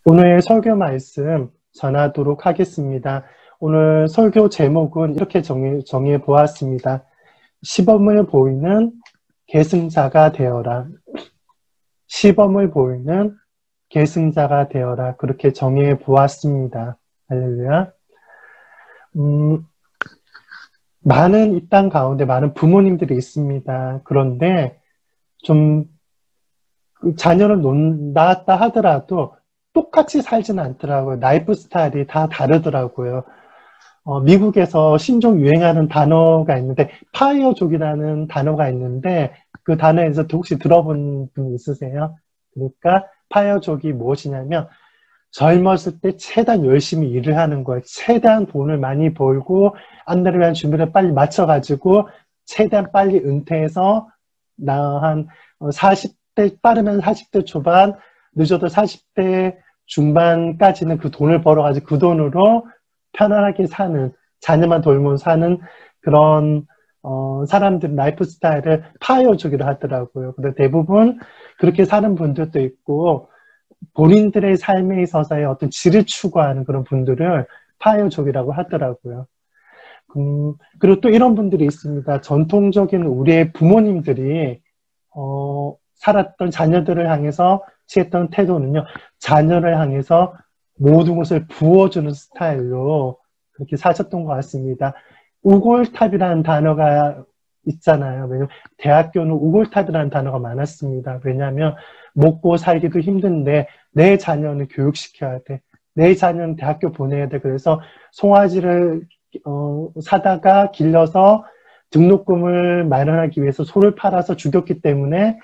오늘 설교 말씀 전하도록 하겠습니다. 오늘 설교 제목은 이렇게 정해 보았습니다. 시범을 보이는 계승자가 되어라. 시범을 보이는 계승자가 되어라. 그렇게 정해 보았습니다. 할렐루야. 많은 이 땅 가운데 많은 부모님들이 있습니다. 그런데 좀 자녀를 낳았다 하더라도 똑같이 살지는 않더라고요. 라이프 스타일이 다 다르더라고요. 미국에서 신종 유행하는 단어가 있는데 파이어족이라는 단어가 있는데 그 단어에서 혹시 들어본 분 있으세요? 그러니까 파이어족이 무엇이냐면 젊었을 때 최대한 열심히 일을 하는 거예요. 최대한 돈을 많이 벌고 앞날을 위한 준비를 빨리 맞춰가지고 최대한 빨리 은퇴해서 한 40대 빠르면 40대 초반 늦어도 40대 중반까지는 그 돈을 벌어가지고 그 돈으로 편안하게 사는, 자녀만 돌면 사는 그런 사람들 라이프 스타일을 파이어족이라 하더라고요. 근데 대부분 그렇게 사는 분들도 있고 본인들의 삶에 있어서의 어떤 질을 추구하는 그런 분들을 파이어족이라고 하더라고요. 그리고 또 이런 분들이 있습니다. 전통적인 우리의 부모님들이 살았던 자녀들을 향해서 취했던 태도는요, 자녀를 향해서 모든 것을 부어주는 스타일로 그렇게 사셨던 것 같습니다. 우골탑이라는 단어가 있잖아요. 왜냐면 대학교는 우골탑이라는 단어가 많았습니다. 왜냐하면 먹고 살기도 힘든데 내 자녀는 교육시켜야 돼. 내 자녀는 대학교 보내야 돼. 그래서 송아지를 사다가 길러서 등록금을 마련하기 위해서 소를 팔아서 죽였기 때문에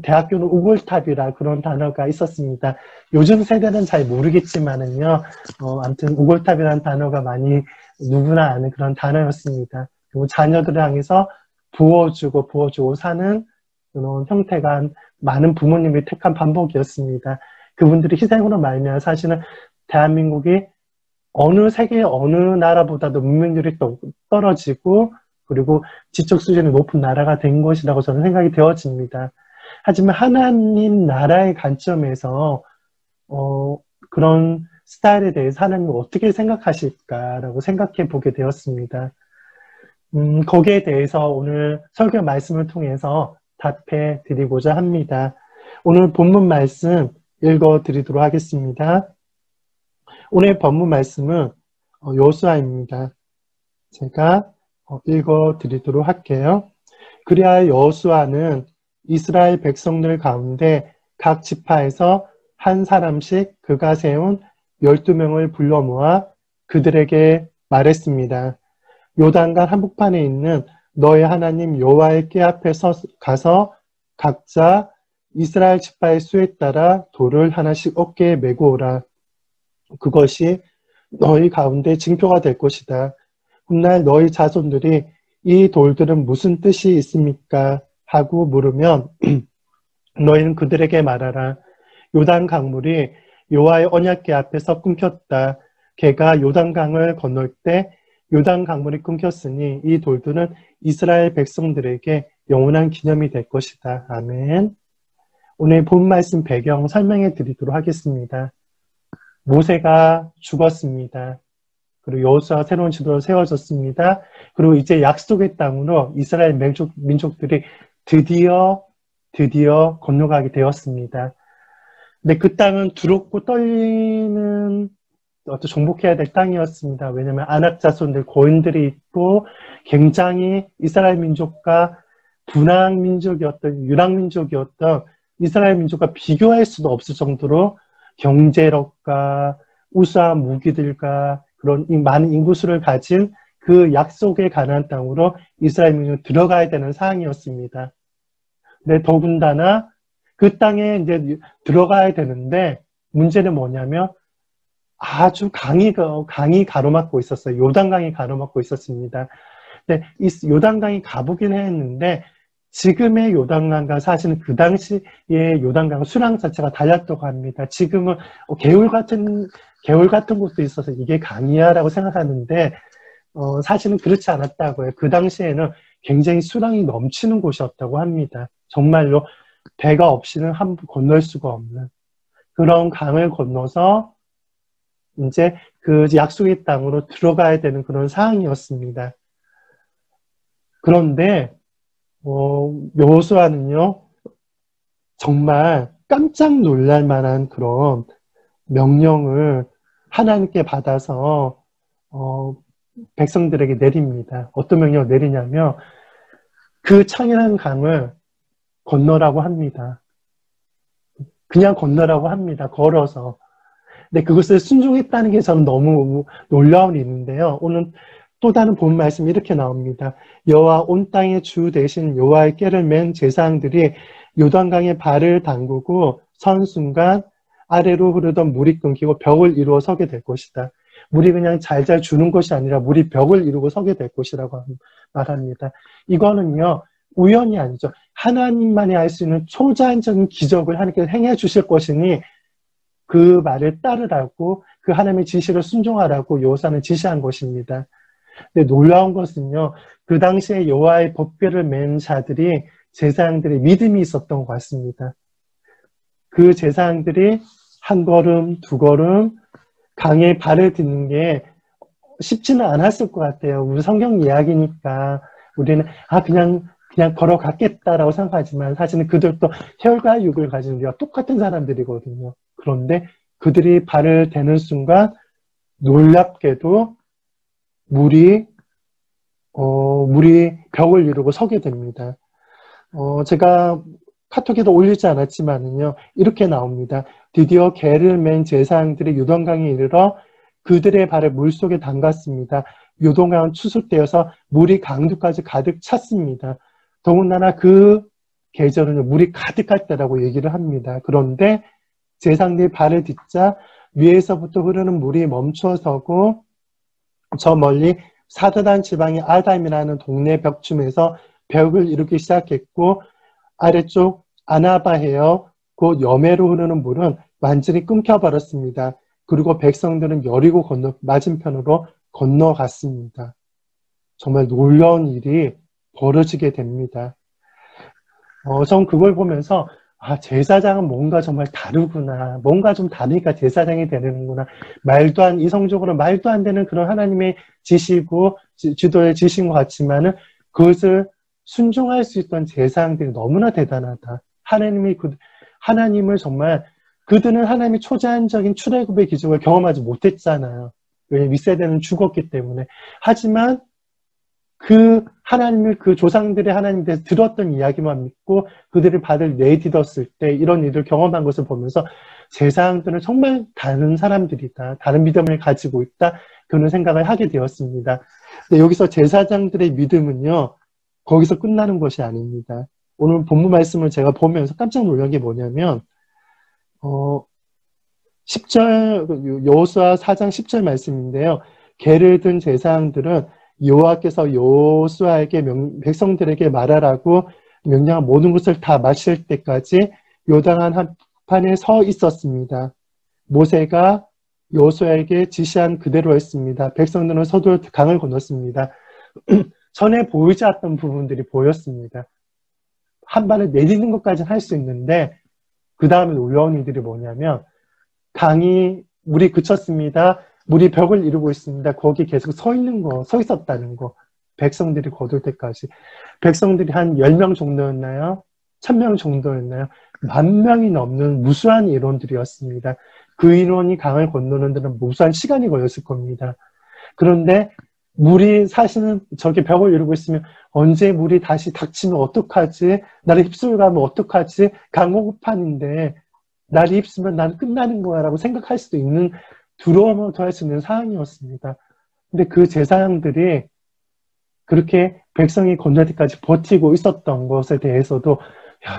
대학교는 우골탑이라 그런 단어가 있었습니다. 요즘 세대는 잘 모르겠지만은요, 아무튼 우골탑이라는 단어가 많이 누구나 아는 그런 단어였습니다. 그리고 자녀들을 향해서 부어주고 사는 그런 형태가 많은 부모님이 택한 반복이었습니다. 그분들이 희생으로 말미암아 사실은 대한민국이 세계 어느 나라보다도 문명률이 떨어지고 그리고 지적 수준이 높은 나라가 된 것이라고 저는 생각이 되어집니다. 하지만 하나님 나라의 관점에서 그런 스타일에 대해서 하나님은 어떻게 생각하실까라고 생각해 보게 되었습니다. 거기에 대해서 오늘 설교 말씀을 통해서 답해 드리고자 합니다. 오늘 본문 말씀 읽어 드리도록 하겠습니다. 오늘 본문 말씀은 여호수아입니다. 제가 읽어 드리도록 할게요. 그리하여 여호수아는 이스라엘 백성들 가운데 각 지파에서 한 사람씩 그가 세운 12명을 불러 모아 그들에게 말했습니다. 요단강 한복판에 있는 너희 하나님 여호와의 궤 앞에 가서 각자 이스라엘 지파의 수에 따라 돌을 하나씩 어깨에 메고 오라. 그것이 너희 가운데 징표가 될 것이다. 훗날 너희 자손들이 이 돌들은 무슨 뜻이 있습니까? 하고 물으면 너희는 그들에게 말하라. 요단 강물이 여호와의 언약궤 앞에서 끊겼다. 걔가 요단강을 건널 때 요단 강물이 끊겼으니 이 돌들은 이스라엘 백성들에게 영원한 기념이 될 것이다. 아멘. 오늘 본 말씀 배경 설명해 드리도록 하겠습니다. 모세가 죽었습니다. 그리고 여호수아가 새로운 지도로 세워졌습니다. 그리고 이제 약속의 땅으로 이스라엘 민족들이 드디어 건너가게 되었습니다. 근데 그 땅은 두렵고 떨리는 정복해야 될 땅이었습니다. 왜냐하면 아낙 자손들, 고인들이 있고 굉장히 이스라엘 민족과 분향 민족이었던, 유랑 민족이었던 이스라엘 민족과 비교할 수도 없을 정도로 경제력과 우수한 무기들과 그런 많은 인구수를 가진 그 약속의 가나안 땅으로 이스라엘 민족이 들어가야 되는 상황이었습니다. 근데 더군다나 그 땅에 이제 들어가야 되는데 문제는 뭐냐면 아주 강이 가로막고 있었어요. 요단강이 가로막고 있었습니다. 근데 이 요단강이 가보긴 했는데 지금의 요단강과 사실은 그 당시의 요단강 수량 자체가 달랐다고 합니다. 지금은 개울 같은 곳도 있어서 이게 강이야라고 생각하는데 사실은 그렇지 않았다고요. 그 당시에는 굉장히 수량이 넘치는 곳이었다고 합니다. 정말로 배가 없이는 건널 수가 없는. 그런 강을 건너서 이제 그 약속의 땅으로 들어가야 되는 그런 상황이었습니다. 그런데 여호수아는요 정말 깜짝 놀랄 만한 그런 명령을 하나님께 받아서 백성들에게 내립니다. 어떤 명령을 내리냐면 그 창이라는 강을 건너라고 합니다. 그냥 건너라고 합니다. 걸어서. 근데 그것을 순종했다는 게 저는 너무 놀라운 일인데요. 오늘 또 다른 본 말씀이 이렇게 나옵니다. 여호와 온 땅의 주 대신 여호와의 궤를 맨 제사장들이 요단강에 발을 담그고 선 순간 아래로 흐르던 물이 끊기고 벽을 이루어 서게 될 것이다. 물이 그냥 잘잘 주는 것이 아니라 물이 벽을 이루고 서게 될 것이라고 말합니다. 이거는요. 우연이 아니죠. 하나님만이 할 수 있는 초자연적인 기적을 하나님께서 행해 주실 것이니 그 말을 따르라고 그 하나님의 지시를 순종하라고 여호수아는 지시한 것입니다. 근데 놀라운 것은요. 그 당시에 여호와의 법궤를 맨 자들이 제사장들의 믿음이 있었던 것 같습니다. 그 제사장들이 한 걸음, 두 걸음 강에 발을 딛는 게 쉽지는 않았을 것 같아요. 우리 성경 이야기니까 우리는 그냥 걸어갔겠다라고 생각하지만 사실은 그들도 혈과 육을 가진 우리가 똑같은 사람들이거든요. 그런데 그들이 발을 대는 순간 놀랍게도 물이 벽을 이루고 서게 됩니다. 제가 카톡에도 올리지 않았지만은요, 이렇게 나옵니다. 드디어 개를 맨 제사장들이 요단강에 이르러 그들의 발을 물속에 담갔습니다. 요단강은 추수되어서 물이 강도까지 가득 찼습니다. 더군다나 그 계절은 물이 가득할 때라고 얘기를 합니다. 그런데 제사장들이 발을 딛자 위에서부터 흐르는 물이 멈춰서고 저 멀리 사드단 지방의 아담이라는 동네 벽춤에서 벽을 이루기 시작했고 아래쪽 아나바헤어 곧 여매로 흐르는 물은 완전히 끊겨버렸습니다. 그리고 백성들은 여리고 건너 맞은편으로 건너갔습니다. 정말 놀라운 일이 벌어지게 됩니다. 전 그걸 보면서 제사장은 뭔가 정말 다르구나. 뭔가 좀 다르니까 제사장이 되는구나. 이성적으로 말도 안 되는 그런 하나님의 지시고 지도의 지시인 것 같지만은 그것을 순종할 수 있던 제사장들이 너무나 대단하다. 하나님을 정말 그들은 하나님의 초자연적인 출애굽의 기적을 경험하지 못했잖아요. 왜냐하면 윗세대는 죽었기 때문에. 하지만 그 하나님을 그 조상들의 하나님에 대해서 들었던 이야기만 믿고 그들의 발을 내딛었을 때 이런 일을 경험한 것을 보면서 제사장들은 정말 다른 사람들이다. 다른 믿음을 가지고 있다. 그런 생각을 하게 되었습니다. 근데 여기서 제사장들의 믿음은요. 거기서 끝나는 것이 아닙니다. 오늘 본문 말씀을 제가 보면서 깜짝 놀란 게 뭐냐면 10절 여호수아 4장 10절 말씀인데요. 개를 든 제사장들은 여호와께서 여호수아에게 백성들에게 말하라고 명령한 모든 것을 다 마칠 때까지 요단 한판에 서 있었습니다. 모세가 여호수아에게 지시한 그대로 했습니다. 백성들은 서둘러 강을 건넜습니다. 전에 보이지 않던 부분들이 보였습니다. 한 발을 내딛는 것까지는 할 수 있는데 그 다음에 놀라운 일들이 뭐냐면 물이 그쳤습니다. 물이 벽을 이루고 있습니다. 거기 계속 서 있었다는 거. 백성들이 거둘 때까지. 백성들이 한 10명 정도였나요? 1000명 정도였나요? 10,000명이 넘는 무수한 인원들이었습니다. 그 인원이 강을 건너는 데는 무수한 시간이 걸렸을 겁니다. 그런데 물이 사실은 저기 벽을 이루고 있으면 언제 물이 다시 닥치면 어떡하지? 나를 휩쓸고 가면 어떡하지? 강호흡판인데 나를 휩쓰면 나는 끝나는 거야 라고 생각할 수도 있는 두려움을 더할 수 있는 상황이었습니다. 근데 그 제사장들이 그렇게 백성이 건널 때까지 버티고 있었던 것에 대해서도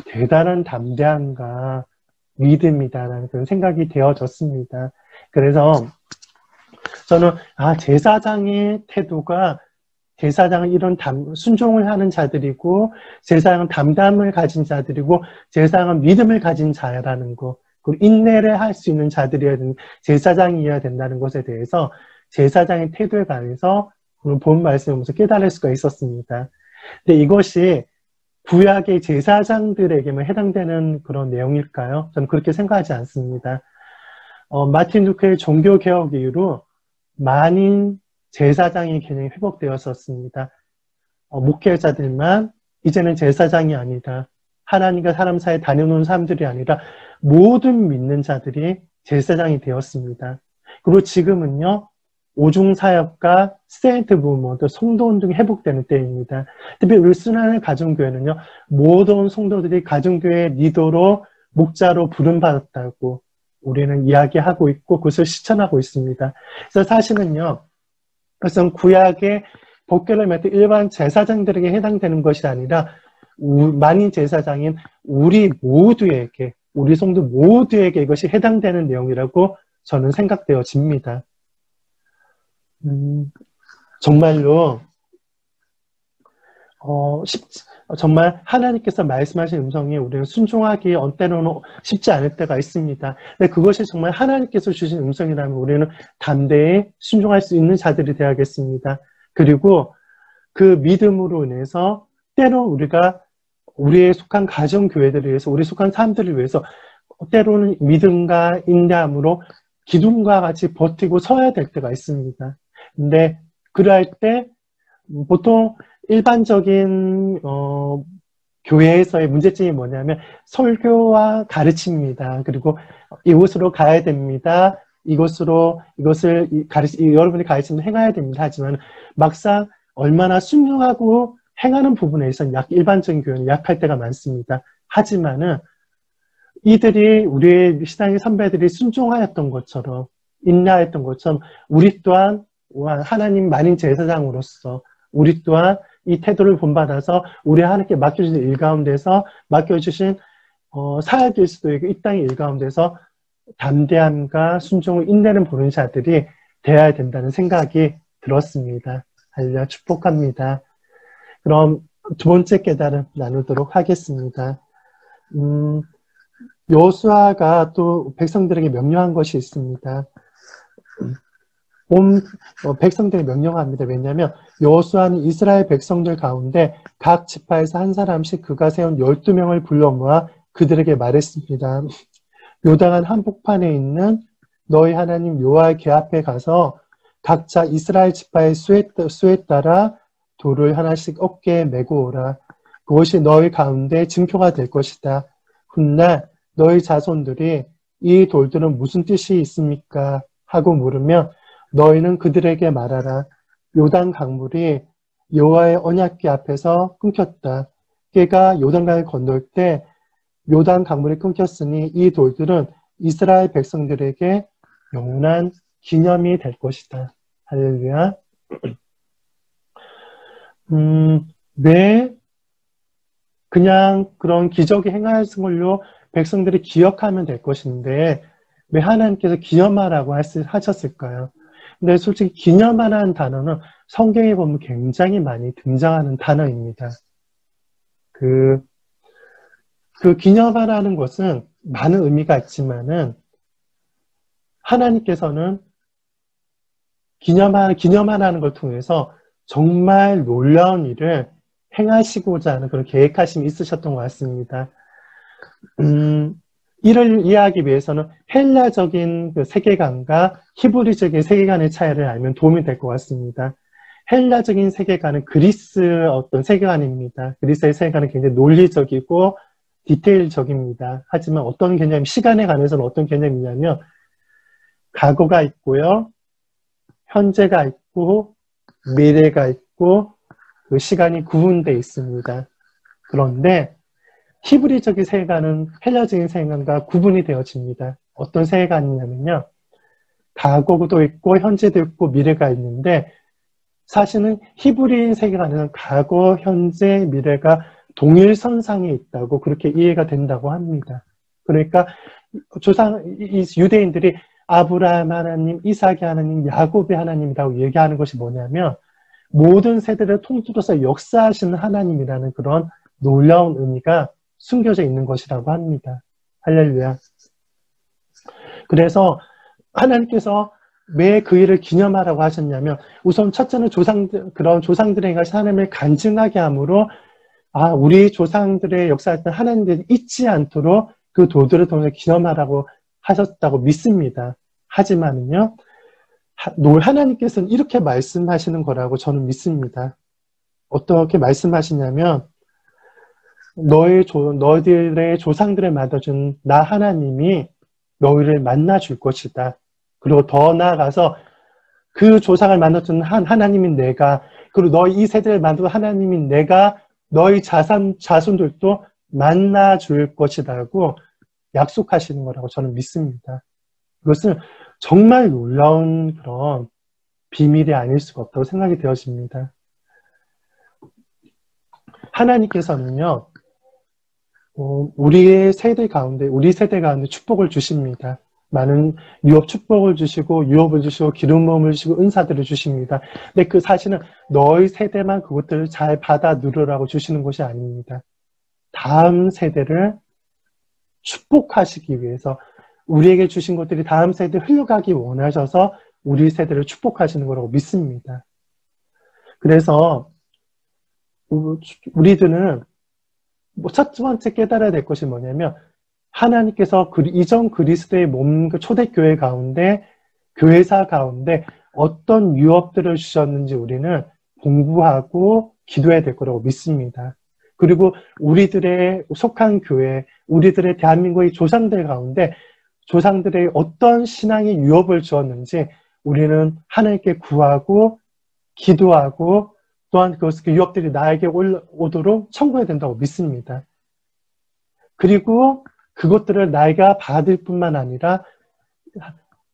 대단한 담대함과 믿음이다라는 그런 생각이 되어졌습니다. 그래서 저는 제사장의 태도가 제사장은 이런 순종을 하는 자들이고 제사장은 담담을 가진 자들이고 제사장은 믿음을 가진 자라는 거 그리고 인내를 할 수 있는 자들이어야 되는 제사장이어야 된다는 것에 대해서 제사장의 태도에 관해서 본 말씀을 보면서 깨달을 수가 있었습니다. 근데 이것이 구약의 제사장들에게만 해당되는 그런 내용일까요? 저는 그렇게 생각하지 않습니다. 마틴 루터의 종교개혁 이후로 만인 제사장의 개념이 회복되었었습니다. 목회자들만 이제는 제사장이 아니다. 하나님과 사람 사이에 다녀오는 사람들이 아니라 모든 믿는 자들이 제사장이 되었습니다. 그리고 지금은요, 오중사역과 세인트 무브먼트, 성도운동이 회복되는 때입니다. 특히 우리 순환의 가정교회는요, 모든 성도들이 가정교회 리더로, 목자로 부름받았다고 우리는 이야기하고 있고 그것을 실천하고 있습니다. 그래서 사실은요, 그것은 구약의 법궤를 맺은 일반 제사장들에게 해당되는 것이 아니라 만인 제사장인 우리 모두에게, 우리 성도 모두에게 이것이 해당되는 내용이라고 저는 생각되어집니다. 정말로 정말 하나님께서 말씀하신 음성에 우리는 순종하기 때로는 쉽지 않을 때가 있습니다. 근데 그것이 정말 하나님께서 주신 음성이라면 우리는 담대히 순종할 수 있는 자들이 되어야겠습니다. 그리고 그 믿음으로 인해서 때로 우리가 우리에 속한 가정교회들을 위해서, 우리에 속한 사람들을 위해서 때로는 믿음과 인내함으로 기둥과 같이 버티고 서야 될 때가 있습니다. 근데 그럴 때 보통 일반적인 교회에서의 문제점이 뭐냐면 설교와 가르침입니다. 그리고 이곳으로 가야 됩니다. 여러분이 가르치면 행해야 됩니다. 하지만 막상 얼마나 순종하고 행하는 부분에 있어서 일반적인 교회는 약할 때가 많습니다. 하지만은 이들이 우리의 신앙의 선배들이 순종하였던 것처럼 인내하였던 것처럼 우리 또한 하나님 만인 제사장으로서 우리 또한 이 태도를 본받아서 우리 하나님께 맡겨주신 일 가운데서 맡겨주신 사역일 수도 있고 이 땅의 일 가운데서 담대함과 순종을 인내는 보는 자들이 되어야 된다는 생각이 들었습니다. 할렐루야, 축복합니다. 그럼 두 번째 깨달음 나누도록 하겠습니다. 여호수아가 또 백성들에게 명령한 것이 있습니다. 백성들에게 명령합니다. 왜냐하면 여호수아는 이스라엘 백성들 가운데 각 지파에서 한 사람씩 그가 세운 12명을 불러 모아 그들에게 말했습니다. 요단강 한복판에 있는 너희 하나님 여호와의 궤 앞에 가서 각자 이스라엘 지파의 수에 따라 돌을 하나씩 어깨에 메고 오라. 그것이 너희 가운데 징표가 될 것이다. 훗날 너희 자손들이 이 돌들은 무슨 뜻이 있습니까? 하고 물으면 너희는 그들에게 말하라. 요단 강물이 여호와의 언약궤 앞에서 끊겼다. 궤가 요단강을 건널 때 요단 강물이 끊겼으니 이 돌들은 이스라엘 백성들에게 영원한 기념이 될 것이다. 할렐루야. 왜 그냥 그런 기적이 행하였은 걸로 백성들이 기억하면 될 것인데 왜 하나님께서 기념하라고 하셨을까요? 근데 솔직히 기념하라는 단어는 성경에 보면 굉장히 많이 등장하는 단어입니다. 그 기념하라는 것은 많은 의미가 있지만은 하나님께서는 기념하라는 걸 통해서 정말 놀라운 일을 행하시고자 하는 그런 계획하심이 있으셨던 것 같습니다. 이를 이해하기 위해서는 헬라적인 그 세계관과 히브리적인 세계관의 차이를 알면 도움이 될 것 같습니다. 헬라적인 세계관은 그리스 어떤 세계관입니다. 그리스의 세계관은 굉장히 논리적이고 디테일적입니다. 하지만 어떤 개념, 시간에 관해서는 어떤 개념이냐면 과거가 있고요, 현재가 있고, 미래가 있고, 그 시간이 구분되어 있습니다. 그런데 히브리적인 세계관은 헬라적인 세계관과 구분이 되어집니다. 어떤 세계관이냐면요, 과거도 있고 현재도 있고 미래가 있는데 사실은 히브리 세계관에는 과거, 현재, 미래가 동일선상에 있다고 그렇게 이해가 된다고 합니다. 그러니까 유대인들이 아브라함 하나님, 이삭의 하나님, 야곱의 하나님이라고 얘기하는 것이 뭐냐면 모든 세대를 통틀어서 역사하시는 하나님이라는 그런 놀라운 의미가 숨겨져 있는 것이라고 합니다. 할렐루야. 그래서 하나님께서 왜 그 일을 기념하라고 하셨냐면 우선 첫째는 그런 조상들에게 하나님을 간증하게 함으로 우리 조상들의 역사했던 하나님들이 잊지 않도록 그 도들을 통해 기념하라고 하셨다고 믿습니다. 하지만은요, 하나님께서는 이렇게 말씀하시는 거라고 저는 믿습니다. 어떻게 말씀하시냐면, 너희들의 조상들을 만들어준 나 하나님이 너희를 만나줄 것이다. 그리고 더 나아가서 그 조상을 만들어준 하나님인 내가, 그리고 너희 이 세대를 만든 하나님인 내가 너희 자손들도 만나줄 것이라고 약속하시는 거라고 저는 믿습니다. 이것은 정말 놀라운 그런 비밀이 아닐 수가 없다고 생각이 되어집니다. 하나님께서는요, 우리 세대 가운데 축복을 주십니다. 많은 유업 축복을 주시고, 유업을 주시고, 기름 부음을 주시고, 은사들을 주십니다. 근데 그 사실은 너희 세대만 그것들을 잘 받아 누르라고 주시는 것이 아닙니다. 다음 세대를 축복하시기 위해서 우리에게 주신 것들이 다음 세대에 흘러가기 원하셔서 우리 세대를 축복하시는 거라고 믿습니다. 그래서 우리들은 첫 번째 깨달아야 될 것이 뭐냐면 하나님께서 이전 그리스도의 몸 초대교회 가운데 교회사 가운데 어떤 유업들을 주셨는지 우리는 공부하고 기도해야 될 거라고 믿습니다. 그리고 우리들의 속한 교회, 우리들의 대한민국의 조상들 가운데 조상들의 어떤 신앙의 유업을 주었는지 우리는 하나님께 구하고 기도하고 또한 그 유업들이 나에게 오도록 청구해야 된다고 믿습니다. 그리고 그것들을 내가 받을 뿐만 아니라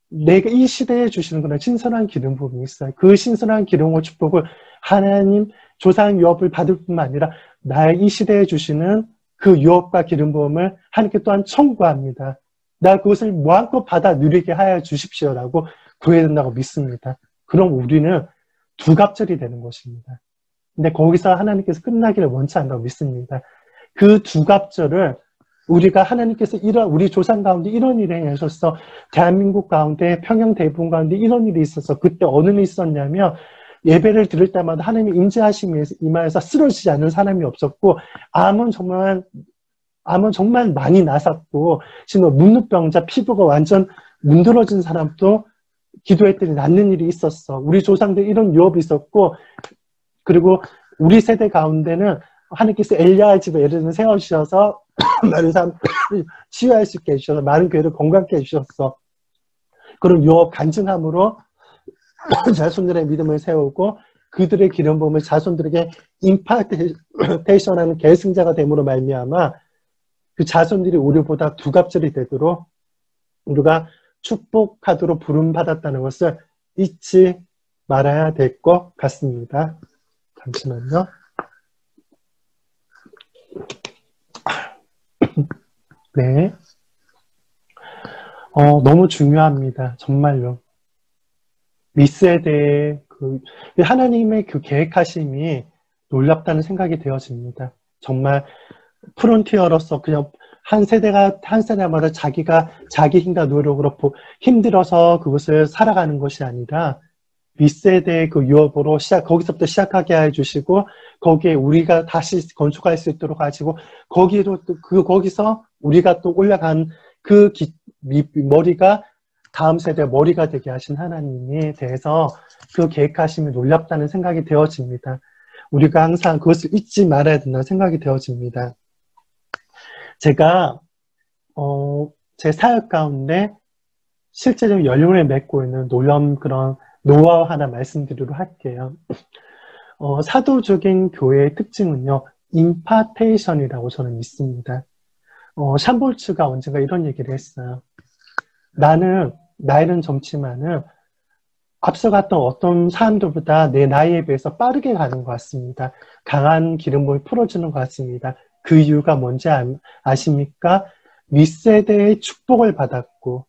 내가 이 시대에 주시는 그런 신선한 기름 부음이 있어요. 그 신선한 기름과 축복을 하나님 조상 유업을 받을 뿐만 아니라 나의 이 시대에 주시는 그 유업과 기름 부음을 하나님께 또한 청구합니다. 나 그것을 마음껏 받아 누리게 하여 주십시오라고 구해야 된다고 믿습니다. 그럼 우리는 두갑절이 되는 것입니다. 근데 거기서 하나님께서 끝나기를 원치 않다고 믿습니다. 그 두갑절을 우리가 하나님께서 우리 조상 가운데 이런 일을 행하셔서 대한민국 가운데 평양 대부분 가운데 이런 일이 있어서 그때 어느 일이 있었냐면 예배를 드릴 때마다 하나님의 임재하심이 임하여서 쓰러지지 않는 사람이 없었고 암은 정말 많이 나섰고 문무병자 피부가 완전 문드러진 사람도 기도했더니 낫는 일이 있었어. 우리 조상들 이런 유업이 있었고 그리고 우리 세대 가운데는 하나님께서 엘리야의 집에 예를 들면 세워주셔서 많은 사람 치유할 수 있게 해주셔서 많은 교회를 건강케 해주셨어. 그런 유업 간증함으로 자손들의 믿음을 세우고 그들의 기름 부음을 자손들에게 임파테이션하는 계승자가 됨으로 말미암아 그 자손들이 우리보다 두갑절이 되도록 우리가 축복하도록 부름받았다는 것을 잊지 말아야 될 것 같습니다. 잠시만요. 네. 너무 중요합니다. 정말로. 윗세대의 하나님의 그 계획하심이 놀랍다는 생각이 되어집니다. 정말 프론티어로서 그냥 한 세대마다 자기가 자기 힘과 노력으로 힘들어서 그것을 살아가는 것이 아니라 윗세대의 그 유업으로 거기서부터 시작하게 해주시고 거기에 우리가 다시 건축할 수 있도록 하시고 거기서 우리가 또 올라간 머리가 다음 세대 머리가 되게 하신 하나님에 대해서 그 계획하심이 놀랍다는 생각이 되어집니다. 우리가 항상 그것을 잊지 말아야 된다는 생각이 되어집니다. 제가 제 사역 가운데 실제적으로 연륜을 맺고 있는 놀라운 그런 노하우 하나 말씀드리도록 할게요. 사도적인 교회의 특징은요, 임파테이션이라고 저는 믿습니다. 샴볼츠가 언젠가 이런 얘기를 했어요. 나이는 젊지만은 앞서갔던 어떤 사람들보다 내 나이에 비해서 빠르게 가는 것 같습니다. 강한 기름을 풀어주는 것 같습니다. 그 이유가 뭔지 아십니까? 윗세대의 축복을 받았고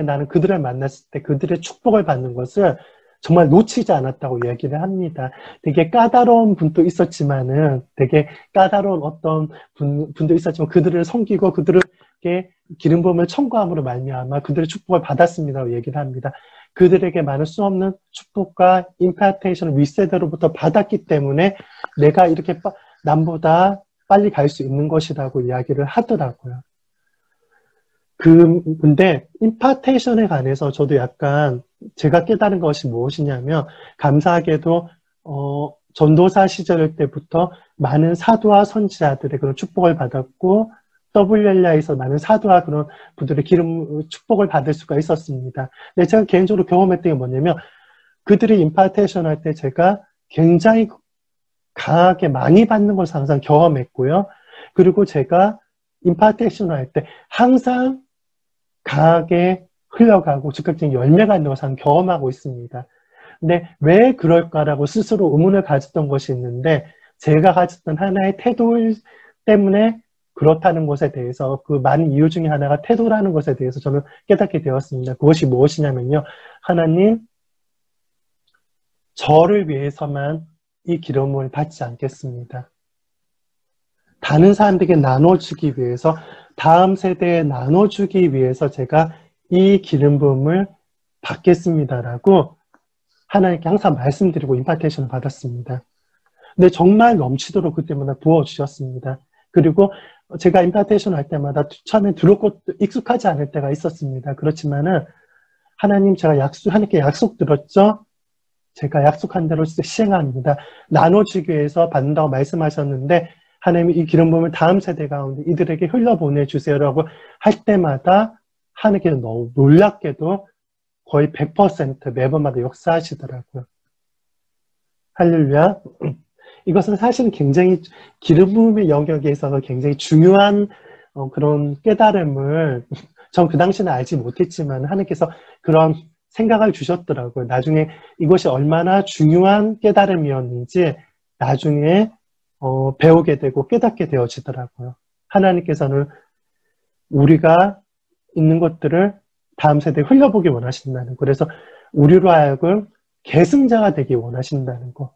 나는 그들을 만났을 때 그들의 축복을 받는 것을 정말 놓치지 않았다고 얘기를 합니다. 되게 까다로운 분도 있었지만은 되게 까다로운 어떤 분도 있었지만 그들을 섬기고 그들에게 기름 부음을 청구함으로 말미암아 그들의 축복을 받았습니다라고 얘기를 합니다. 그들에게 많은 수없는 축복과 임파테이션을 윗세대로부터 받았기 때문에 내가 이렇게 남보다 빨리 갈 수 있는 것이라고 이야기를 하더라고요. 근데 임파테이션에 관해서 저도 약간 제가 깨달은 것이 무엇이냐면, 감사하게도 전도사 시절 때부터 많은 사도와 선지자들의 그런 축복을 받았고, WLI에서 많은 사도와 그런 분들의 기름 축복을 받을 수가 있었습니다. 근데 제가 개인적으로 경험했던 게 뭐냐면, 그들이 임파테이션 할 때 제가 굉장히 강하게 많이 받는 것을 항상 경험했고요. 그리고 제가 임파테이션 할 때 항상 강하게 흘러가고 즉각적인 열매가 있는 것을 경험하고 있습니다. 근데 왜 그럴까라고 스스로 의문을 가졌던 것이 있는데, 제가 가졌던 하나의 태도 때문에 그렇다는 것에 대해서, 그 많은 이유 중에 하나가 태도라는 것에 대해서 저는 깨닫게 되었습니다. 그것이 무엇이냐면요, 하나님, 저를 위해서만 이 기름을 받지 않겠습니다. 다른 사람들에게 나눠주기 위해서, 다음 세대에 나눠주기 위해서 제가 이 기름 부음을 받겠습니다라고 하나님께 항상 말씀드리고 임파테이션을 받았습니다. 근데 정말 넘치도록 그때마다 부어주셨습니다. 그리고 제가 임파테이션 할 때마다 처음에 들었고 익숙하지 않을 때가 있었습니다. 그렇지만은 하나님, 제가 하나님께 약속 들었죠? 제가 약속한 대로 시행합니다. 나눠주기 위해서 받는다고 말씀하셨는데, 하나님이 이 기름 부음을 다음 세대 가운데 이들에게 흘려보내주세요라고 할 때마다 하나님께서 너무 놀랍게도 거의 100% 매번마다 역사하시더라고요. 할렐루야. 이것은 사실은 굉장히 기름 부음의 영역에 있어서 굉장히 중요한 그런 깨달음을 전 그 당시는 알지 못했지만 하나님께서 그런 생각을 주셨더라고요. 나중에 이것이 얼마나 중요한 깨달음이었는지 나중에 배우게 되고 깨닫게 되어지더라고요. 하나님께서는 우리가 있는 것들을 다음 세대에 흘려보기 원하신다는 거. 그래서 우리로 하여금 계승자가 되기 원하신다는 거.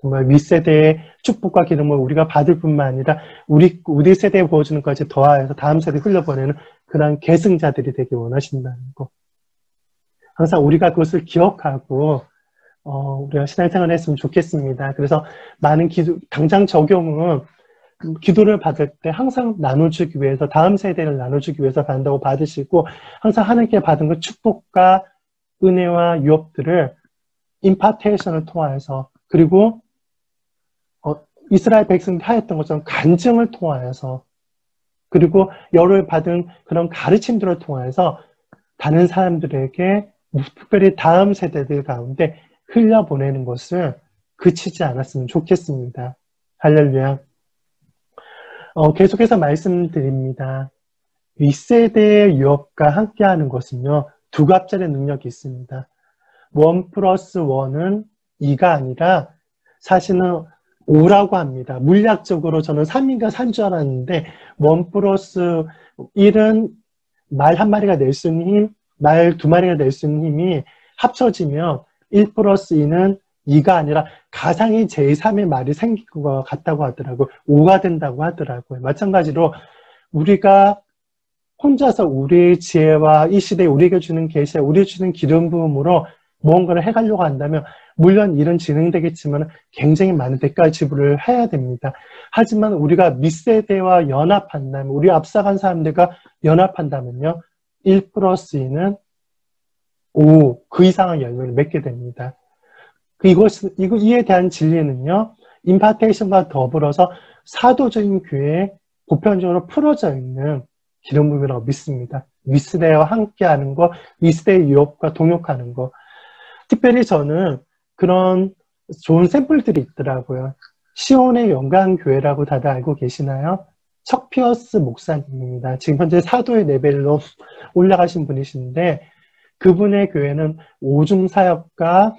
정말 윗세대의 축복과 기름을 우리가 받을 뿐만 아니라 우리 세대에 보여주는 것까지 더하여서 다음 세대에 흘려보내는 그런 계승자들이 되기 원하신다는 거. 항상 우리가 그것을 기억하고 우리가 신앙생활을 했으면 좋겠습니다. 그래서 많은 당장 적용은 기도를 받을 때 항상 나눠주기 위해서, 다음 세대를 나눠주기 위해서 받는다고 받으시고, 항상 하나님께 받은 그 축복과 은혜와 유업들을 임파테이션을 통하여서, 그리고 이스라엘 백성들이 하였던 것처럼 간증을 통하여서, 그리고 열을 받은 그런 가르침들을 통해서 다른 사람들에게, 특별히 다음 세대들 가운데 흘려보내는 것을 그치지 않았으면 좋겠습니다. 할렐루야. 계속해서 말씀드립니다. 윗세대의 유업과 함께하는 것은요, 두 갑절의 능력이 있습니다. 1+1은 2가 아니라 사실은 5라고 합니다. 물리학적으로 저는 3인가 4인 줄 알았는데 1+1은 말 한 마리가 낼 수 있는 힘, 말 두 마리가 낼 수 있는 힘이 합쳐지면 1+2는 2가 아니라 가상의 제3의 말이 생길 것 같다고 하더라고요. 5가 된다고 하더라고요. 마찬가지로 우리가 혼자서 우리의 지혜와 이 시대에 우리에게 주는 계시와 우리에게 주는 기름 부음으로 무언가를 해가려고 한다면 물론 일은 진행되겠지만 굉장히 많은 대가 지불을 해야 됩니다. 하지만 우리가 밑세대와 연합한다면, 우리 앞서간 사람들과 연합한다면요, 1+2는 5, 그 이상의 열매를 맺게 됩니다. 이에 대한 진리는요, 임파테이션과 더불어서 사도적인 교회에 보편적으로 풀어져 있는 기름 부음이라고 믿습니다. 윗세대와 함께하는 것, 윗세대의 유업과 동역하는 것. 특별히 저는 그런 좋은 샘플들이 있더라고요. 시온의 영광교회라고 다들 알고 계시나요? 척피어스 목사님입니다. 지금 현재 사도의 레벨로 올라가신 분이신데, 그분의 교회는 오중사역과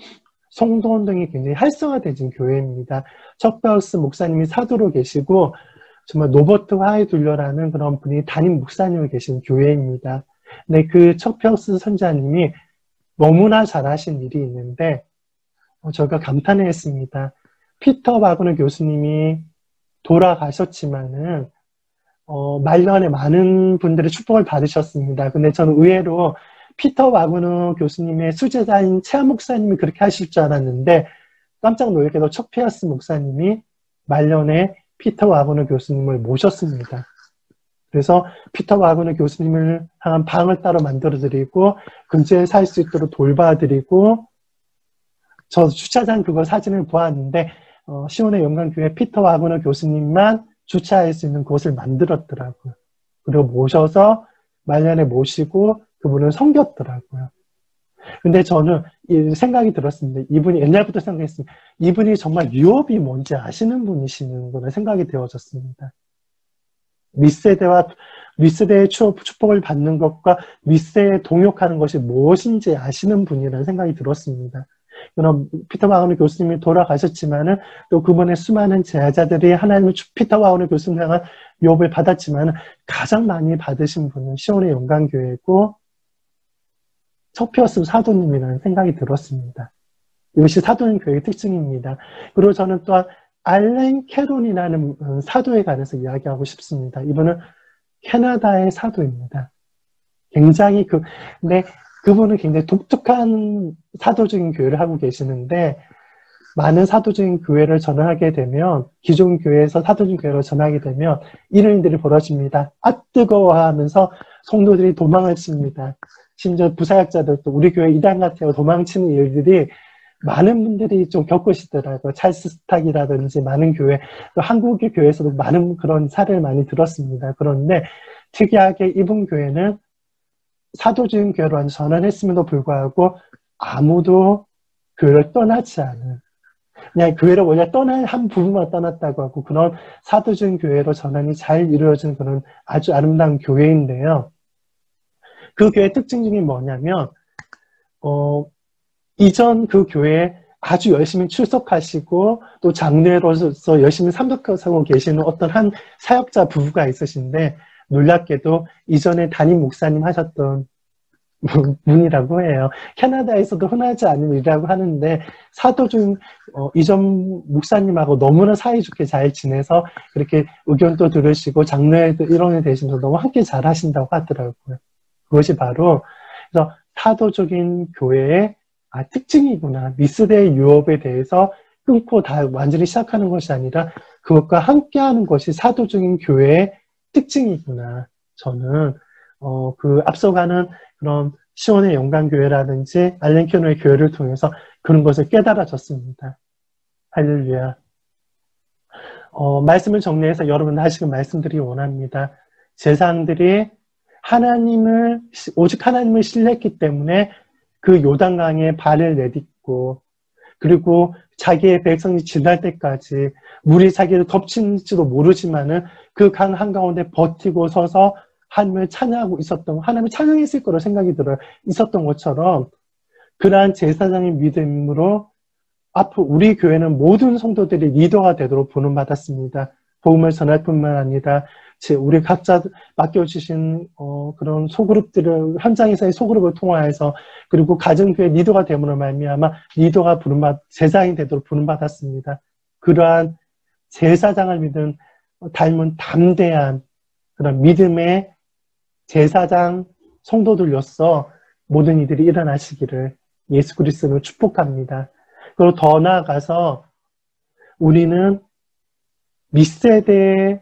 성도운동이 굉장히 활성화되진 교회입니다. 척피어스 목사님이 사도로 계시고 정말 노버트 하이둘러라는 그런 분이 담임 목사님을 계신 교회입니다. 근데 그 척피어스 선자님이 너무나 잘하신 일이 있는데 저희가 감탄을 했습니다. 피터 바그너 교수님이 돌아가셨지만은 말년에 많은 분들의 축복을 받으셨습니다. 근데 저는 의외로 피터 바그너 교수님의 수제자인 채아 목사님이 그렇게 하실 줄 알았는데 깜짝 놀랍게도 척피어스 목사님이 말년에 피터 와그너 교수님을 모셨습니다. 그래서 피터 와그너 교수님을 향한 방을 따로 만들어드리고 근처에 살 수 있도록 돌봐드리고, 저 주차장 그거 사진을 보았는데 시온의 영광교회 피터 와그너 교수님만 주차할 수 있는 곳을 만들었더라고요. 그리고 모셔서 말년에 모시고 그분을 섬겼더라고요. 근데 저는 생각이 들었습니다. 이분이 옛날부터 생각했습니다. 이분이 정말 유업이 뭔지 아시는 분이시는구나 생각이 되어졌습니다. 윗세대의 축복을 받는 것과 윗세에 동역하는 것이 무엇인지 아시는 분이라는 생각이 들었습니다. 그럼 피터 와그너 교수님이 돌아가셨지만은 또 그분의 수많은 제자들이 하나님의 피터 와그너 교수님 향한 유업을 받았지만은 가장 많이 받으신 분은 시온의 영광교회고 서피어스 사도님이라는 생각이 들었습니다. 이것이 사도님 교회의 특징입니다. 그리고 저는 또한 알렌 캐론이라는 사도에 관해서 이야기하고 싶습니다. 이분은 캐나다의 사도입니다. 굉장히 근데 그분은 굉장히 독특한 사도적인 교회를 하고 계시는데, 많은 사도적인 교회를 전하게 되면, 기존 교회에서 사도적인 교회를 전하게 되면 이런 일들이 벌어집니다. 뜨거워하면서 성도들이 도망을 칩니다. 심지어 부사역자들도 우리 교회 이단 같아요 도망치는 일들이 많은 분들이 좀 겪으시더라고요. 찰스 스탁이라든지 많은 교회, 또 한국의 교회에서도 많은 그런 사례를 많이 들었습니다. 그런데 특이하게 이분 교회는 사도적인 교회로 전환했음에도 불구하고 아무도 교회를 떠나지 않은, 그냥 교회를 원래 떠날 한 부분만 떠났다고 하고 그런 사도적인 교회로 전환이 잘 이루어진 그런 아주 아름다운 교회인데요. 그 교회의 특징 중에 뭐냐면 이전 그 교회에 아주 열심히 출석하시고 또 장로로서 열심히 삼덕하고 계시는 어떤 한 사역자 부부가 있으신데, 놀랍게도 이전에 담임 목사님 하셨던 분이라고 해요. 캐나다에서도 흔하지 않은 일이라고 하는데 사도중 이전 목사님하고 너무나 사이좋게 잘 지내서 그렇게 의견도 들으시고 장로에도 일원이 되시면서 너무 함께 잘 하신다고 하더라고요. 그것이 바로 그래서 사도적인 교회의 특징이구나. 미스대의 유업에 대해서 끊고 다 완전히 시작하는 것이 아니라 그것과 함께하는 것이 사도적인 교회의 특징이구나. 저는 그 앞서가는 그런 시온의 영광교회라든지 알렌 캐논의 교회를 통해서 그런 것을 깨달아졌습니다. 할렐루야. 말씀을 정리해서 여러분 다시금 말씀드리기 원합니다. 제사장들이 오직 하나님을 신뢰했기 때문에 그 요단강에 발을 내딛고, 그리고 자기의 백성이 지날 때까지 물이 자기를 덮칠지도 모르지만은 그 강 한가운데 버티고 서서 하나님을 찬양하고 하나님을 찬양했을 거로 생각이 들어요. 있었던 것처럼 그러한 제사장의 믿음으로 앞으로 우리 교회는 모든 성도들이 리더가 되도록 부름받았습니다. 복음을 전할 뿐만 아니라 우리 각자 맡겨주신 그런 소그룹들을 현장에서의 소그룹을 통하여서, 그리고 가정교회 리더가 됨으로 말미암아 리더가 제사장이 되도록 부름받았습니다. 그러한 제사장을 닮은 담대한 그런 믿음의 제사장 성도들로서 모든 이들이 일어나시기를 예수 그리스도로 축복합니다. 그리고 더 나아가서 우리는 밑세대의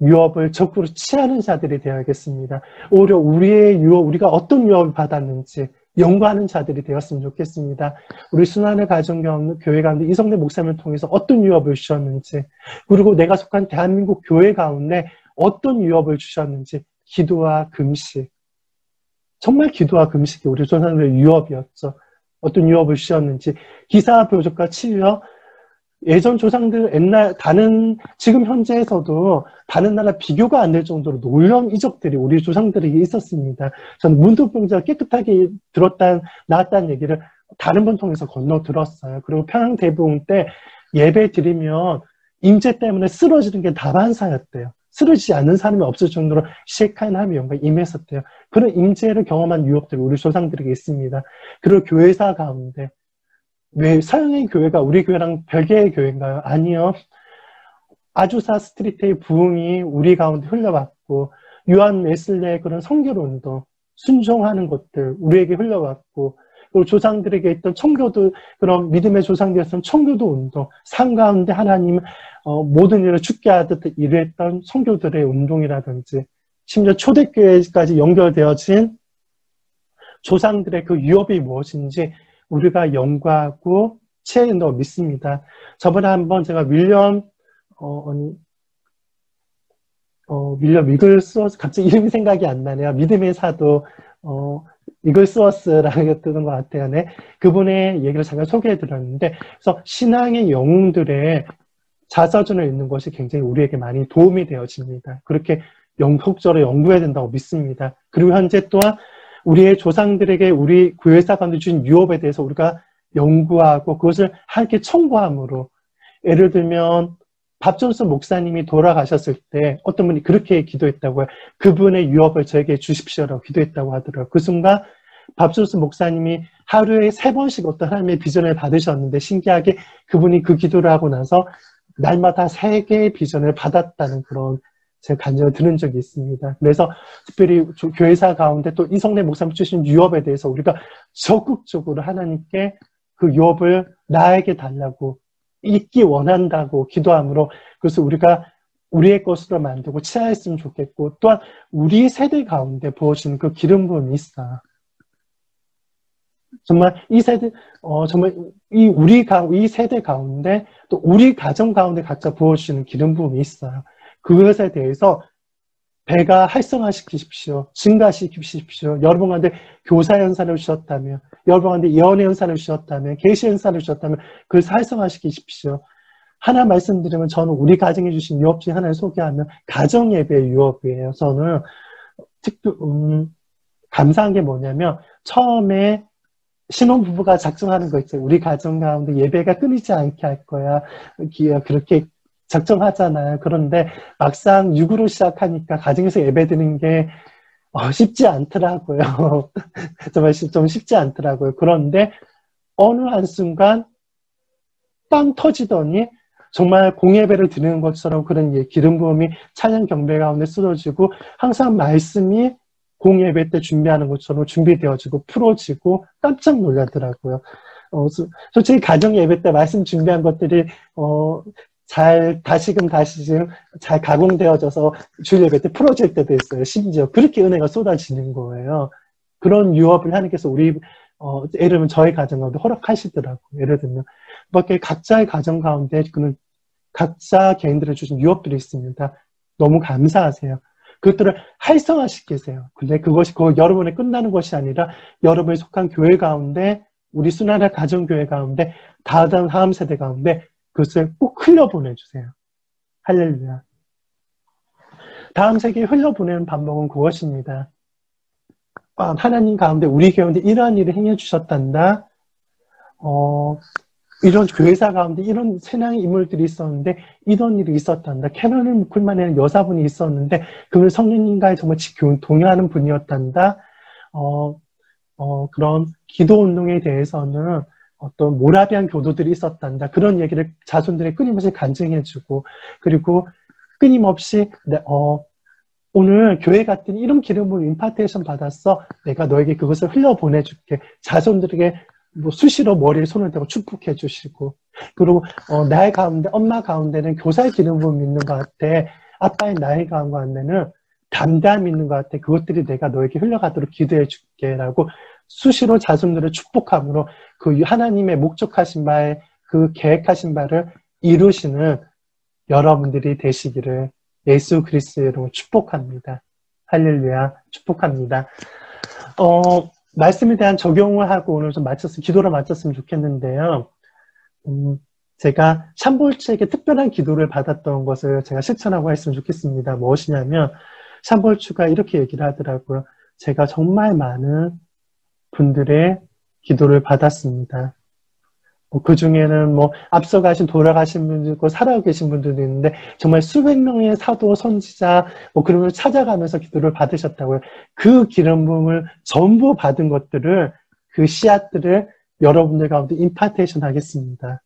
유업을 적극으로 취하는 자들이 되어야겠습니다. 오히려 우리가 어떤 유업을 받았는지 연구하는 자들이 되었으면 좋겠습니다. 우리 순환의 가정교회 가운데 이성래 목사님을 통해서 어떤 유업을 주셨는지, 그리고 내가 속한 대한민국 교회 가운데 어떤 유업을 주셨는지, 기도와 금식, 정말 기도와 금식이 우리 조상들의 유업이었죠. 어떤 유업을 주셨는지, 기사와 표적과 치유요. 예전 조상들 지금 현재에서도 다른 나라 비교가 안 될 정도로 놀라운 이적들이 우리 조상들에게 있었습니다. 저는 문둥병자가 깨끗하게 나았다는 얘기를 다른 분 통해서 건너 들었어요. 그리고 평양대부흥 때 예배 드리면 임재 때문에 쓰러지는 게 다반사였대요. 쓰러지지 않는 사람이 없을 정도로 시에카인 하나님의 영광이 임했었대요. 그런 임재를 경험한 유업들이 우리 조상들에게 있습니다. 그리고 교회사 가운데, 왜 서양의 교회가 우리 교회랑 별개의 교회인가요? 아니요. 아주사 스트리트의 부흥이 우리 가운데 흘러왔고, 요한 웨슬레의 그런 성결운동, 순종하는 것들 우리에게 흘러왔고, 그리고 조상들에게 있던 청교도, 그런 믿음의 조상들이었던 청교도 운동, 삶 가운데 하나님 모든 일을 죽게 하듯 일했던 청교들의 운동이라든지, 심지어 초대교회까지 연결되어진 조상들의 그 유업이 무엇인지 우리가 연구하고 체험도 믿습니다. 저번에 한번 제가 윌리엄 이글스워스, 갑자기 이름이 생각이 안 나네요. 믿음의 사도, 이글스워스라고 뜨는 것 같아요. 네. 그분의 얘기를 잠깐 소개해 드렸는데, 그래서 신앙의 영웅들의 자서전을 읽는 것이 굉장히 우리에게 많이 도움이 되어집니다. 그렇게 영속적으로 연구해야 된다고 믿습니다. 그리고 현재 또한 우리의 조상들에게 우리 구회사 가운데 주신 유업에 대해서 우리가 연구하고 그것을 함께 청구함으로, 예를 들면 밥존슨 목사님이 돌아가셨을 때 어떤 분이 그렇게 기도했다고요. 그분의 유업을 저에게 주십시오라고 기도했다고 하더라고요. 그 순간 밥존슨 목사님이 하루에 3번씩 어떤 하나님의 비전을 받으셨는데, 신기하게 그분이 그 기도를 하고 나서 날마다 3개의 비전을 받았다는 그런 제가 간증을 들은 적이 있습니다. 그래서 특별히 교회사 가운데 또 이성래 목사님 주신 유업에 대해서 우리가 적극적으로 하나님께 그 유업을 나에게 달라고, 있기 원한다고 기도함으로, 그래서 우리가 우리의 것으로 만들고 취하였으면 좋겠고, 또한 우리 세대 가운데 부어주는 그 기름 부음이 있어요. 정말 이 세대, 정말 이 세대 가운데 또 우리 가정 가운데 각자 부어주시는 기름 부음이 있어요. 그것에 대해서 배가 활성화시키십시오. 증가시키십시오. 여러분 가운데 교사 연사를 주셨다면, 여러분 가운데 예언의 연사를 주셨다면, 계시 연사를 주셨다면 그걸 활성화시키십시오. 하나 말씀드리면, 저는 우리 가정에 주신 유업 중에 하나를 소개하면 가정예배의 유업이에요. 저는 감사한 게 뭐냐면, 처음에 신혼부부가 작정하는 거 있죠. 우리 가정 가운데 예배가 끊이지 않게 할 거야. 그렇게 작정하잖아요. 그런데 막상 육으로 시작하니까 가정에서 예배드리는 게 쉽지 않더라고요. 정말 좀 쉽지 않더라고요. 그런데 어느 한순간 빵 터지더니 정말 공예배를 드리는 것처럼 그런 기름 부음이 찬양 경배 가운데 쏟아지고, 항상 말씀이 공예배 때 준비하는 것처럼 준비되어지고 풀어지고 깜짝 놀라더라고요. 솔직히 가정 예배 때 말씀 준비한 것들이 잘 다시금 잘 가공되어져서 주일 예배 때 풀어질 때도 있어요. 심지어 그렇게 은혜가 쏟아지는 거예요. 그런 유업을 하나님께서 우리 예를 들면 저희 가정 가운데 허락하시더라고요. 예를 들면 이렇게 각자의 가정 가운데 그는 각자 개인들을 주신 유업들이 있습니다. 너무 감사하세요. 그것들을 활성화시키세요. 근데 그것이 여러분에 끝나는 것이 아니라 여러분이 속한 교회 가운데, 우리 순환의 가정교회 가운데, 다음 세대 가운데 그것을 꼭 흘려보내주세요. 할렐루야. 다음 세계에 흘려보내는 방법은 그것입니다. 하나님 가운데 우리 가운데 이러한 일을 행해주셨단다. 이런 교회사 가운데 이런 세상의 인물들이 있었는데 이런 일이 있었단다. 캐논을 묶을 만한 여사분이 있었는데 그분은 성령님과의 정말 동요하는 분이었단다. 그런 기도운동에 대해서는 어떤 모라비안 교도들이 있었단다. 그런 얘기를 자손들이 끊임없이 간증해주고, 그리고 끊임없이 오늘 교회 갔더니 이런 기름으로 임파테이션 받았어. 내가 너에게 그것을 흘려보내줄게. 자손들에게 수시로 머리에 손을 대고 축복해 주시고, 그리고 나의 가운데, 엄마 가운데는 교사의 기름 부음이 있는 것 같아. 아빠의 나이 가운데는 담대함이 있는 것 같아. 그것들이 내가 너에게 흘러가도록 기도해 줄게 라고 수시로 자손들을 축복함으로 그 하나님의 목적하신 바에, 그 계획하신 바를 이루시는 여러분들이 되시기를 예수 그리스도의 이름으로 축복합니다. 할렐루야. 축복합니다. 말씀에 대한 적용을 하고 오늘 좀 기도를 마쳤으면 좋겠는데요. 제가 샴볼츠에게 특별한 기도를 받았던 것을 제가 실천하고 했으면 좋겠습니다. 무엇이냐면, 샴볼츠가 이렇게 얘기를 하더라고요. 제가 정말 많은 분들의 기도를 받았습니다. 그 중에는 앞서가신 돌아가신 분도 있고 살아계신 계신 분들도 있는데 정말 수백 명의 사도 선지자 그런 걸 찾아가면서 기도를 받으셨다고요. 그 기름 부음을 전부 받은 것들을, 그 씨앗들을 여러분들 가운데 임파테이션 하겠습니다.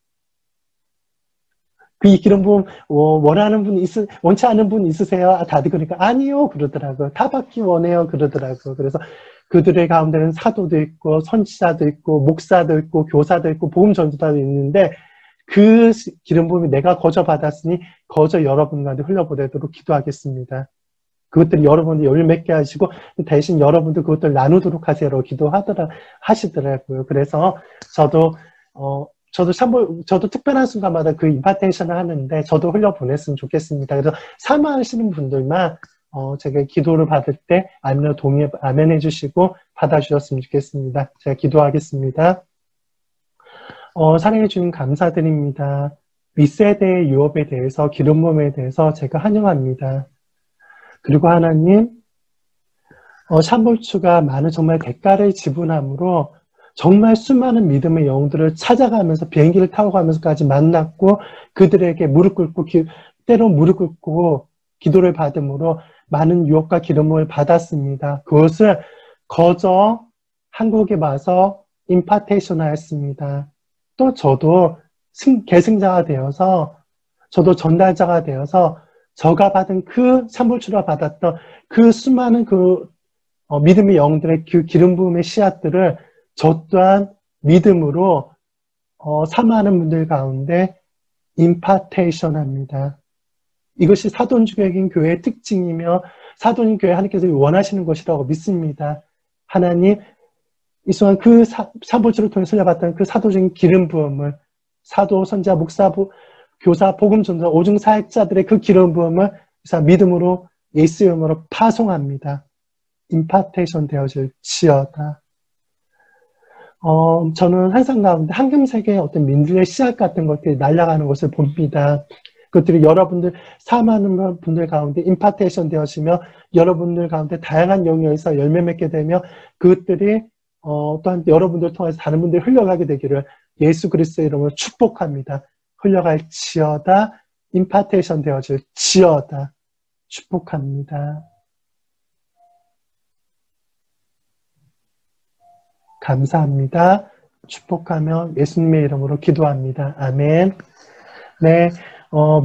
그 기름 부음 원하는 분 원치 않은 분 있으세요? 다들 그러니까 아니요 그러더라고요. 다 받기 원해요 그러더라고요. 그래서 그들의 가운데는 사도도 있고 선지자도 있고 목사도 있고 교사도 있고 복음 전도자도 있는데 그 기름 부음이 내가 거저 받았으니 거저 여러분 가운데 흘려보내도록 기도하겠습니다. 그것들이 여러분이 열매 맺게 하시고 대신 여러분도 그것들 나누도록 하세요라고 하시더라고요. 그래서 저도 특별한 순간마다 그 임파테이션을 하는데 저도 흘려보냈으면 좋겠습니다. 그래서 사모하시는 분들만 제가 기도를 받을 때 아멘 해주시고 받아주셨으면 좋겠습니다. 제가 기도하겠습니다. 사랑해 주님 감사드립니다. 윗세대의 유업에 대해서 기름 부음에 대해서 제가 환영합니다. 그리고 하나님 샴볼추가 많은 정말 대가를 지불함으로 정말 수많은 믿음의 영들을 찾아가면서 비행기를 타고 가면서까지 만났고 그들에게 무릎 꿇고 때로 무릎 꿇고 기도를 받음으로 많은 유업과 기름을 받았습니다. 그것을 거저 한국에 와서 임파테이션 하였습니다. 또 저도 계승자가 되어서 저도 전달자가 되어서 저가 받은 그 샴볼추가 받았던 그 수많은 믿음의 영들의 그 기름 부음의 씨앗들을 저 또한 믿음으로 사모하는 분들 가운데 임파테이션 합니다. 이것이 사도적인 교회의 특징이며 사도적인 교회 하나님께서 원하시는 것이라고 믿습니다. 하나님 이 순간 그 샴볼추를 통해 흘려받던 그 사도적인 기름 부음을 사도, 선지자, 목사, 교사, 복음 전도자, 오중 사역자들의 그 기름 부음을 믿음으로 예수 이름으로 파송합니다. 임파테이션 되어질 지어다. 저는 항상 가운데 황금세계의 어떤 민들의 씨앗 같은 것들이 날아가는 것을 봅니다. 그것들이 여러분들 사모하는 분들 가운데 임파테이션 되어지며 여러분들 가운데 다양한 영역에서 열매 맺게 되며 그것들이 또한 여러분들 통해서 다른 분들이 흘러가게 되기를 예수 그리스도의 이름으로 축복합니다. 흘러갈 지어다, 임파테이션 되어질 지어다, 축복합니다. 감사합니다. 축복하며 예수님의 이름으로 기도합니다. 아멘. 네,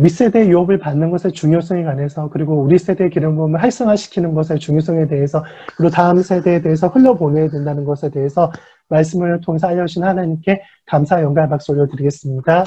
밑세대의 유업을 받는 것의 중요성에 관해서 그리고 우리 세대의 기름 부음을 활성화시키는 것의 중요성에 대해서 그리고 다음 세대에 대해서 흘려보내야 된다는 것에 대해서 말씀을 통해서 알려주신 하나님께 감사, 영광, 박수 올려드리겠습니다.